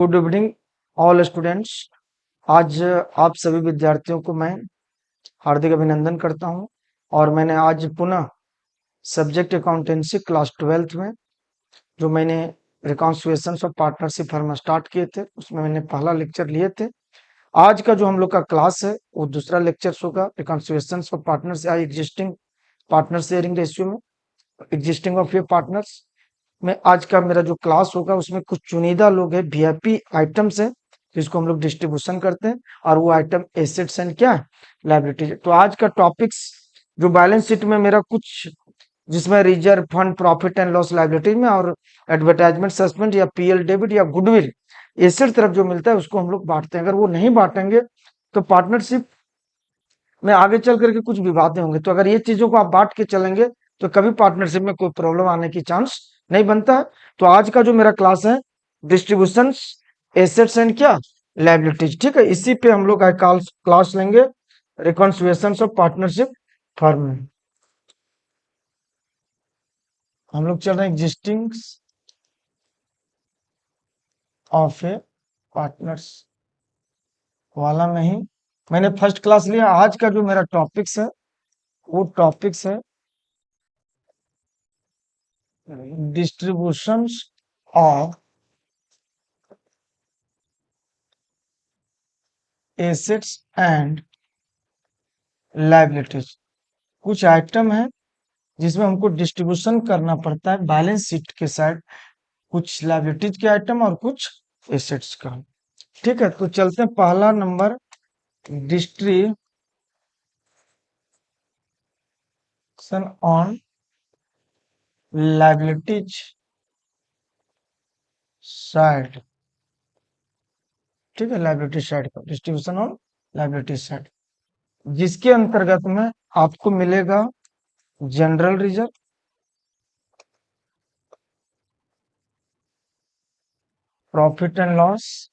Good evening all students. आज आप सभी विद्यार्थियों को मैं हार्दिक अभिनंदन करता हूं और मैंने आज पुनः सब्जेक्ट अकाउंटेंसी क्लास 12th में जो मैंने रिकॉन्सिलिएशंस ऑफ पार्टनरशिप फर्म स्टार्ट किए थे उसमें मैंने पहला लेक्चर लिए थे। आज का जो हम लोग का क्लास है वो दूसरा लेक्चर होगा रिकॉन्सिलिएशंस ऑफ पार्टनर्स या एग्जिस्टिंग पार्टनर शेयरिंग रेशियो में एग्जिस्टिंग ऑफ ये पार्टनर्स में आज का मेरा जो क्लास होगा उसमें कुछ चुनिंदा लोग हैं, वीआईपी आइटम्स है जिसको हम लोग डिस्ट्रीब्यूशन करते हैं और वो आइटम एसेट्स एंड क्या है लायबिलिटीज। तो आज का टॉपिक्स जो बैलेंस शीट में मेरा कुछ जिसमें reserve fund profit and loss liabilities में और एडवर्टाइजमेंट सस्पेंड या पीएल डेबिट या गुडविल एसेट तरफ जो मिलता है उसको हम लोग बांटते हैं। अगर वो नहीं बांटेंगे तो पार्टनरशिप में आगे चल करके कुछ विवादें होंगे। तो अगर ये चीजों को आप बांट के चलेंगे तो कभी पार्टनरशिप में कोई प्रॉब्लम आने की चांस नहीं बनता है। तो आज का जो मेरा क्लास है डिस्ट्रीब्यूशन एसेट्स एंड क्या लायबिलिटीज, ठीक है। इसी पे हम लोग क्लास लेंगे रिकॉन्सिलिएशन ऑफ पार्टनरशिप फर्म में। हम लोग चल रहे हैं एग्जिस्टिंग ऑफ ए पार्टनर्स वाला में ही मैंने फर्स्ट क्लास लिया। आज का जो मेरा टॉपिक्स है वो टॉपिक्स है distributions of assets and liabilities। कुछ आइटम है जिसमें हमको डिस्ट्रीब्यूशन करना पड़ता है बैलेंस शीट के साइड, कुछ लायबिलिटीज के आइटम और कुछ एसेट्स का, ठीक है। तो चलते हैं पहला number distribution on liabilities side, ठीक है। लायबिलिटी साइड का डिस्ट्रीब्यूशन ऑन लायबिलिटी साइड जिसके अंतर्गत में आपको मिलेगा general reserve, profit and loss,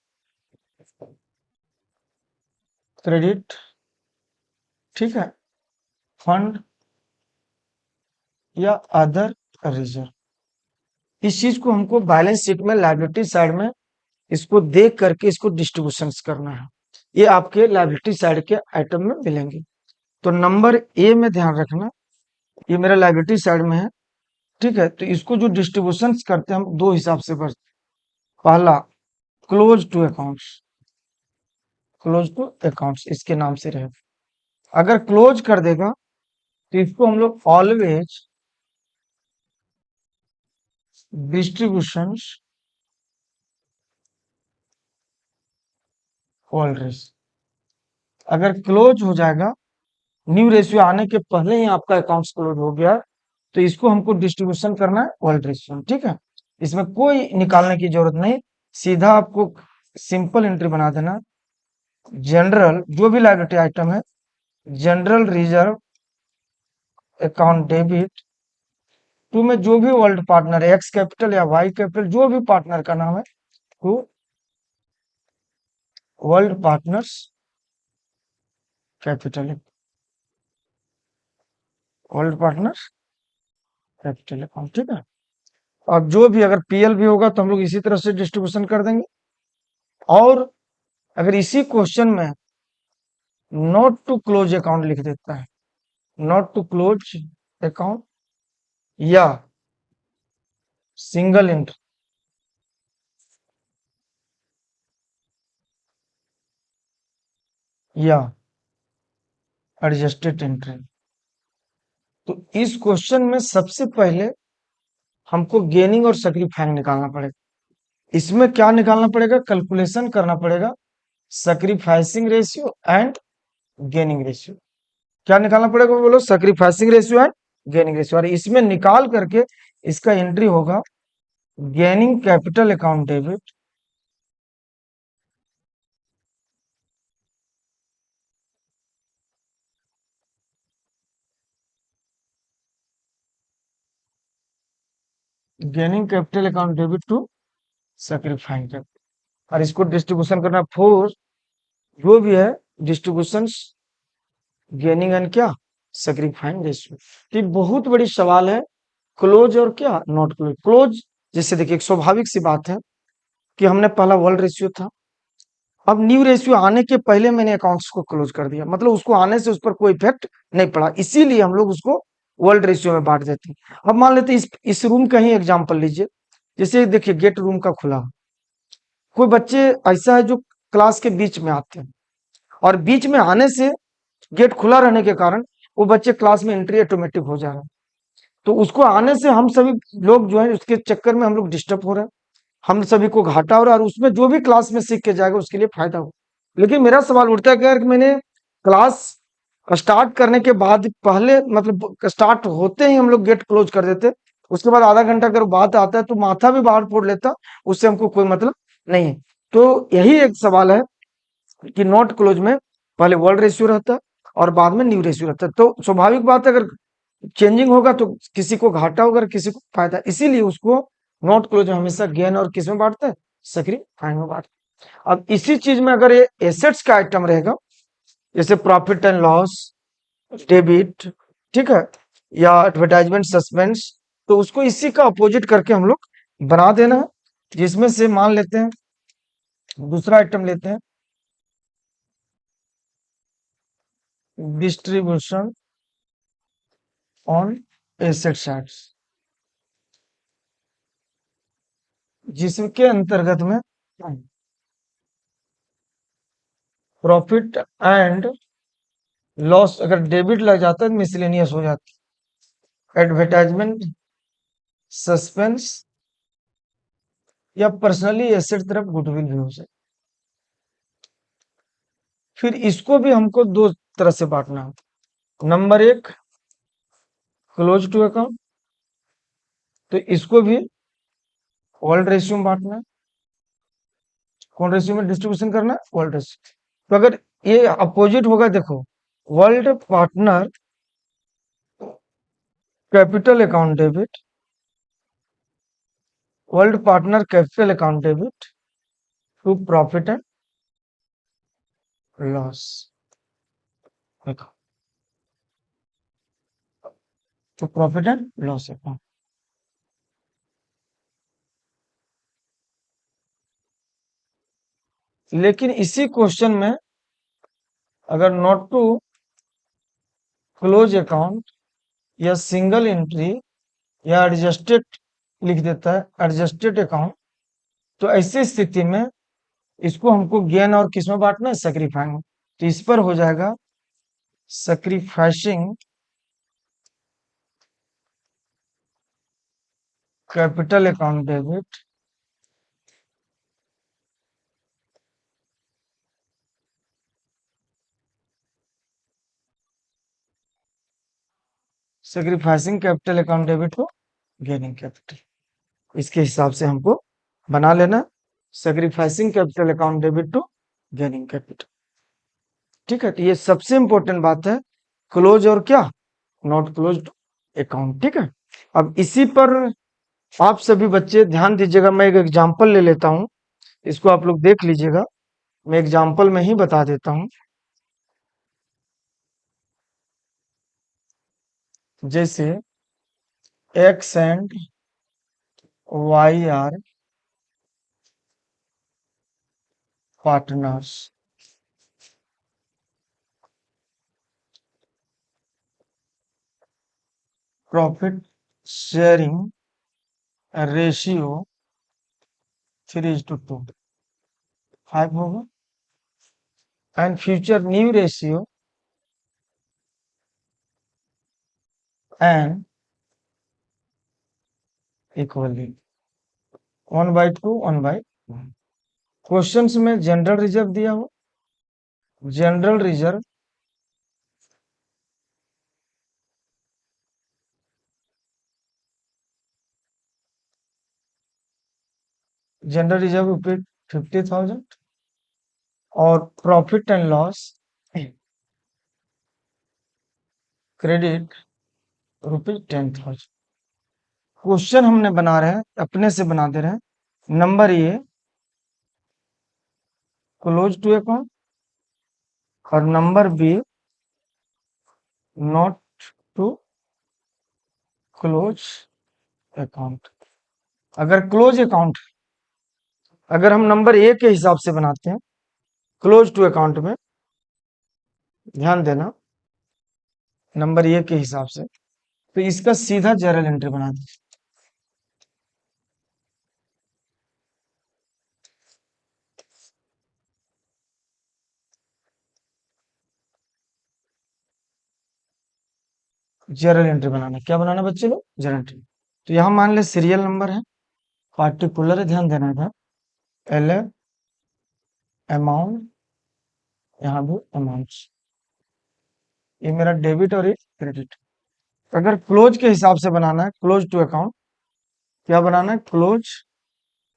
credit, ठीक है, फंड या अदर रिजर्व। इस चीज को हमको बैलेंस शीट में लायबिलिटी साइड में इसको देख करके इसको डिस्ट्रीब्यूशन करना है। ये आपके लायबिलिटी साइड के आइटम में मिलेंगे। तो नंबर ए में ध्यान रखना, ये मेरा लायबिलिटी साइड में है, ठीक है। तो इसको जो डिस्ट्रीब्यूशन करते हैं हम दो हिसाब से करते हैं। पहला close to accounts, close to accounts इसके नाम से रहे। अगर क्लोज कर देगा तो इसको हम लोग ऑलवेज डिस्ट्रीब्यूशंस ऑलवेज, अगर क्लोज हो जाएगा न्यू रेशियो आने के पहले ही आपका अकाउंट्स क्लोज हो गया तो इसको हमको डिस्ट्रीब्यूशन करना है ओल्ड रेशियो, ठीक है। इसमें कोई निकालने की जरूरत नहीं, सीधा आपको सिंपल एंट्री बना देना। जनरल जो भी लायबिलिटी आइटम है, general reserve account debit to में जो भी वर्ल्ड पार्टनर है, एक्स कैपिटल या वाई कैपिटल जो भी पार्टनर का नाम है, to world partners capital, world partners capital account, ठीक है। अब जो भी अगर पीएल भी होगा तो हम लोग इसी तरह से डिस्ट्रीब्यूशन कर देंगे। और अगर इसी क्वेश्चन में नॉट टू क्लोज अकाउंट लिख देता है, नॉट टू क्लोज अकाउंट या सिंगल एंट्री या एडजस्टेड एंट्री, तो इस क्वेश्चन में सबसे पहले हमको गेनिंग और सैक्रिफाइंग निकालना पड़ेगा। इसमें क्या निकालना पड़ेगा, कैलकुलेशन करना पड़ेगा sacrificing ratio and gaining ratio. क्या निकालना पड़ेगा बोलो, sacrificing ratio and gaining ratio. और इसमें निकाल करके इसका एंट्री होगा gaining capital account debit gaining capital account debit to sacrificing capital. और इसको डिस्ट्रीब्यूशन करना फोर जो भी है डिस्ट्रीब्यूशन गेनिंग एंड क्या सैक्रिफाइंग रेशियो। तो बहुत बड़ी सवाल है क्लोज और क्या नॉट क्लोज। क्लोज जैसे देखिए एक स्वाभाविक सी बात है, कि हमने पहला वर्ल्ड रेशियो था, अब न्यू रेशियो आने के पहले मैंने अकाउंट्स को क्लोज कर दिया, मतलब उसको आने से उस पर कोई इफेक्ट नहीं पड़ा, इसीलिए हम लोग उसको वर्ल्ड रेशियो में बांट देते हैं। अब मान लेते हैं इस रूम का ही एग्जांपल लीजिए, जैसे देखिए गेट रूम का खुला, कोई बच्चे ऐसा है जो क्लास के बीच में आते हैं और बीच में आने से गेट खुला रहने के कारण वो बच्चे क्लास में एंट्री ऑटोमेटिक हो जा रहा है, तो उसको आने से हम सभी लोग जो है उसके चक्कर में हम लोग डिस्टर्ब हो रहे हैं, हम सभी को घाटा हो रहा है और उसमें जो भी क्लास में सीख के जाएगा उसके लिए फायदा हो। लेकिन मेरा सवाल उठता है कि अगर मैंने क्लास स्टार्ट करने के बाद पहले मतलब स्टार्ट होते ही हम लोग गेट क्लोज कर देते, उसके बाद आधा घंटा अगर बात आता है तो माथा भी बाहर फोड़ लेता, उससे हमको कोई मतलब नहीं है। तो यही एक सवाल है कि नोट क्लोज में पहले वर्ल्ड रेशियो रहता है और बाद में न्यू रेशियो रहता है, तो स्वाभाविक बात है अगर चेंजिंग होगा तो किसी को घाटा होगा और किसी को फायदा, इसीलिए उसको नोट क्लोज में हमेशा गेन और किस में बांटते हैं, सेक्रीफाइंग में बांटते हैं। अब इसी चीज में अगर ये एसेट्स का आइटम रहेगा, जैसे प्रॉफिट एंड लॉस, डेबिट, ठीक है, या एडवर्टाइजमेंट सस्पेंस, तो उसको इसी का अपोजिट करके हम लोग बना देना है, जिसमें से मान लेते हैं दूसरा आइटम लेते हैं, डिस्ट्रीब्यूशन ऑन एसेट साइड्स, जिसके अंतर्गत में प्रॉफिट एंड लॉस अगर डेबिट लग जाता है तो मिसलेनियस हो जाती है, एडवर्टाइजमेंट सस्पेंस या पर्सनली एसेट तरफ गुडविल भी हो सकती। फिर इसको भी हमको दो तरह से बांटना है। नंबर एक, क्लोज टू अकाउंट, तो इसको भी वर्ल्ड रेशियो में बांटना है। कौन रेशियो में डिस्ट्रीब्यूशन करना है, वर्ल्ड रेशियो। तो अगर ये अपोजिट होगा, देखो world partner capital account debit, world partner capital account debit to profit and loss, तो प्रॉफिट एंड लॉस अकाउंट। लेकिन इसी क्वेश्चन में अगर नॉट टू क्लोज अकाउंट या सिंगल एंट्री या एडजस्टेड लिख देता है, एडजस्टेड अकाउंट, तो ऐसी स्थिति में इसको हमको गेन और किस में बांटना है, सेक्रीफाइंग, तो इस पर हो जाएगा sacrificing capital account debit sacrificing capital account debit को गेनिंग कैपिटल, इसके हिसाब से हमको बना लेना, sacrificing capital account debit to gaining capital. ठीक है, तो ये सबसे इंपॉर्टेंट बात है, क्लोज और क्या, नॉट क्लोज्ड अकाउंट। ठीक है, अब इसी पर आप सभी बच्चे ध्यान दीजिएगा, मैं एक एग्जांपल ले लेता हूं, इसको आप लोग देख लीजिएगा, मैं एग्जांपल में ही बता देता हूं। जैसे X and Y are partners, profit sharing ratio 3:2, 5 होगा, and future new ratio and equally 1/2, 1/1। Questions में जनरल रिजर्व दिया हो, जनरल रिजर्व जनरल रिजर्व रुपये 50,000 और प्रॉफिट एंड लॉस क्रेडिट रुपये 10,000। क्वेश्चन हमने बना रहे हैं, अपने से बना दे रहे हैं। Number A close to account और number B not to close account. अगर क्लोज अकाउंट अगर हम नंबर ए के हिसाब से बनाते हैं क्लोज टू अकाउंट में, ध्यान देना, नंबर ए के हिसाब से, तो इसका सीधा जर्नल एंट्री बना दीजिए। जर्नल एंट्री बनाना, क्या बनाना बच्चे लोग? Journal entry. तो यहां मान ले सीरियल नंबर है, पार्टिकुलर है, ध्यान देना था, एल अमाउंट, यहाँ भी अमाउंट, ये मेरा डेबिट और ये क्रेडिट। अगर क्लोज के हिसाब से बनाना है, क्लोज टू अकाउंट, क्या बनाना है? Close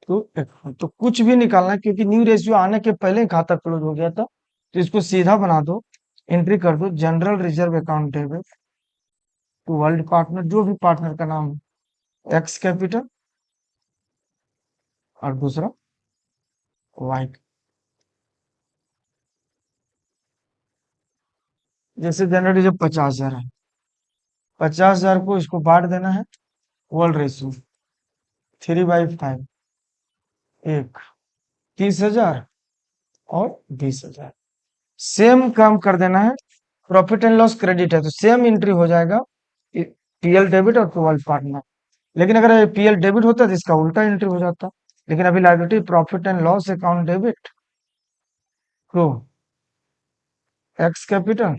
to account. तो कुछ भी निकालना है, क्योंकि न्यू रेशियो आने के पहले ही खाता क्लोज हो गया था, तो इसको सीधा बना दो, एंट्री कर दो, general reserve account debit to world partner, जो भी पार्टनर का नाम एक्स कैपिटल और दूसरा वाई। जैसे जनरल रिजर्व 50,000 है, 50,000 को इसको बांट देना है, वर्ल्ड रेशियो 3/5, एक 30,000 और 20,000। सेम काम कर देना है, प्रॉफिट एंड लॉस क्रेडिट है तो सेम एंट्री हो जाएगा, पीएल डेबिट और टू पार्टनर। लेकिन अगर पीएल डेबिट होता तो इसका उल्टा एंट्री हो जाता। लेकिन अभी liability profit and loss account debit to X capital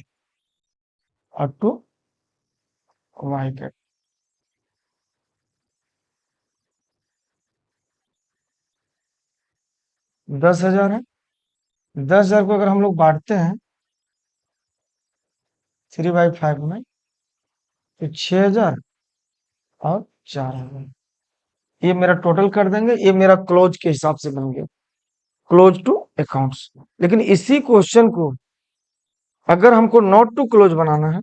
और टू वाई कैपिटल। 10,000 है, 10,000 को अगर हम लोग बांटते हैं 3/5 में, तो 6,000 और 4,000, ये मेरा टोटल कर देंगे, ये मेरा क्लोज के हिसाब से बन गया, क्लोज टू अकाउंट्स। लेकिन इसी क्वेश्चन को अगर हमको नॉट टू क्लोज बनाना है,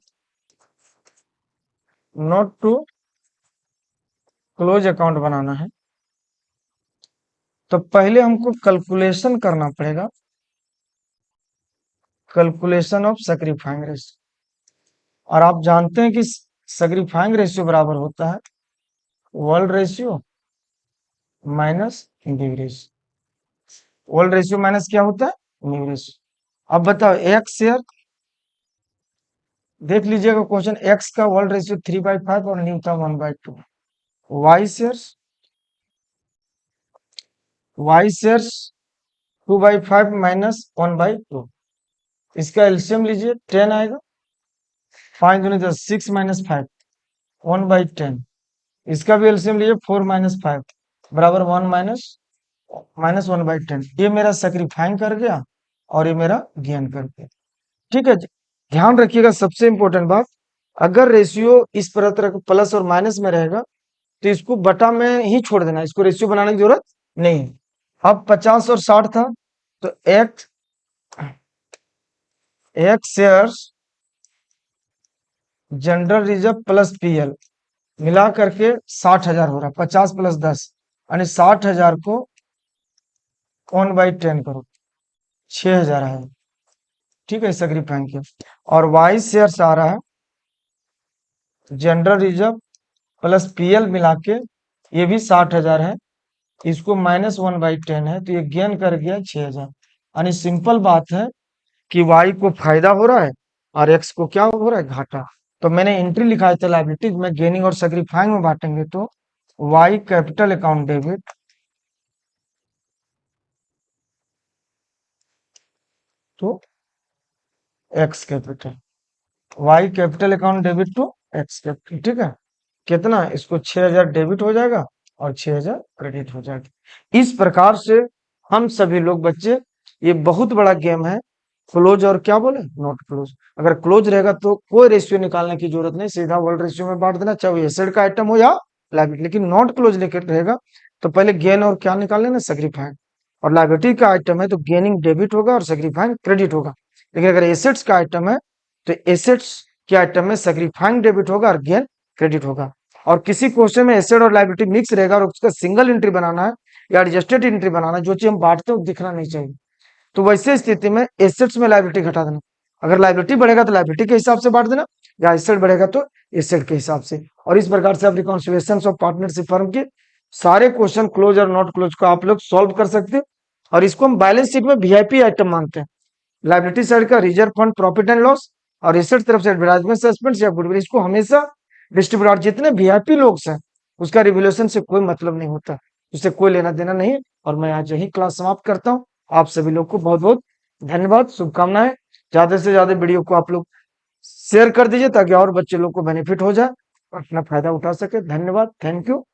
नॉट टू क्लोज अकाउंट बनाना है, तो पहले हमको कैलकुलेशन करना पड़ेगा, कैलकुलेशन ऑफ सैक्रिफाइंग रेशियो। और आप जानते हैं कि सैक्रिफाइंग रेशियो बराबर होता है world ratio minus new ratio. World ratio minus क्या होता है? New ratio. अब बताओ, एक्स शेयर, देख लीजिएगा क्वेश्चन, एक्स का वर्ल्ड रेशियो 3/5 और न्यू था 1/2। Y shares, Y shares 2/5 minus 1/2, इसका एलसीएम लीजिए 10 आएगा, 5 दूनी 10, 6 माइनस 5 1/10, इसका भी एलसीएम लीजिए 4 माइनस 5 बराबर 1 माइनस माइनस 1/10। ये मेरा सैक्रिफाइंग कर गया और ये मेरा गेन कर गया। ठीक है, ध्यान रखिएगा सबसे इंपॉर्टेंट बात, अगर रेशियो इस तरह प्लस और माइनस में रहेगा तो इसको बटा में ही छोड़ देना, इसको रेशियो बनाने की जरूरत नहीं है। अब 50 और 60 था, तो x shares general reserve plus PL मिला करके 60,000 हो रहा, 50 प्लस 10 यानी 60,000 को 1/10 करो, 6,000 है। ठीक है, सैक्रिफाइंग के। और वाई शेयर्स आ रहा है जनरल रिजर्व प्लस पीएल मिला के, ये भी 60,000 है, इसको -1/10 है, तो ये गेन कर गया 6,000। यानी सिंपल बात है कि वाई को फायदा हो रहा है और एक्स को क्या हो रहा है? घाटा। तो मैंने एंट्री लिखा है लायबिलिटीज में, गेनिंग और सैक्रिफाइंग में बांटेंगे तो Y capital account debit to X capital, Y capital account debit to X capital. ठीक है, कितना? इसको 6,000 डेबिट हो जाएगा और 6,000 क्रेडिट हो जाएगा। इस प्रकार से हम सभी लोग बच्चे, ये बहुत बड़ा गेम है, क्लोज और क्या बोले, नॉट क्लोज। अगर क्लोज रहेगा तो कोई रेशियो निकालने की जरूरत नहीं, सीधा वर्ल्ड रेशियो में बांट देना, चाहे वो एसेट का आइटम हो या लायबिलिटी। लेकिन नॉट क्लोज लेकर रहेगा तो पहले गेन और क्या निकाल लेना? सैक्रिफाइंग। और लायबिलिटी का आइटम है तो गेनिंग डेबिट होगा और सैक्रिफाइंग क्रेडिट होगा। लेकिन अगर एसेट्स का आइटम है तो एसेट्स के आइटम में सैक्रिफाइंग डेबिट होगा और गेन क्रेडिट होगा। और किसी क्वेश्चन में एसेट और लायबिलिटी मिक्स रहेगा और उसका सिंगल एंट्री बनाना है या एडजस्टेड एंट्री बनाना है, जो चीज हम बांटते हैं वो दिखना नहीं चाहिए, तो वैसे स्थिति में एसेट्स में लायबिलिटी घटा देना। अगर लायबिलिटी बढ़ेगा तो लायबिलिटी के हिसाब से बांट देना, या एसेट बढ़ेगा तो एसेट के हिसाब से। और इस प्रकार से आप रिकॉन्सिलिएशन ऑफ पार्टनरशिप फर्म की सारे क्वेश्चन क्लोज और नॉट क्लोज को आप लोग सॉल्व कर सकते हो, और इसको हम बैलेंस शीट में वीआईपी आइटम मानते हैं। लाइबिलिटी साइड का reserve fund, profit and loss, और एसेट तरफ से एडवर्टाइजमेंट, सस्पेंस या गुडविल, इसको हमेशा डिस्ट्रीब्यूटर, जितने वीआईपी लोग हैं उसका रिवोल्यूशन से कोई मतलब नहीं होता, उससे कोई लेना देना नहीं है। और मैं आज यही क्लास समाप्त करता हूँ। आप सभी लोग को बहुत बहुत धन्यवाद, शुभकामनाएं। ज्यादा से ज्यादा वीडियो को आप लोग शेयर कर दीजिए ताकि और बच्चे लोग को बेनिफिट हो जाए, अपना फायदा उठा सके। धन्यवाद, थैंक यू।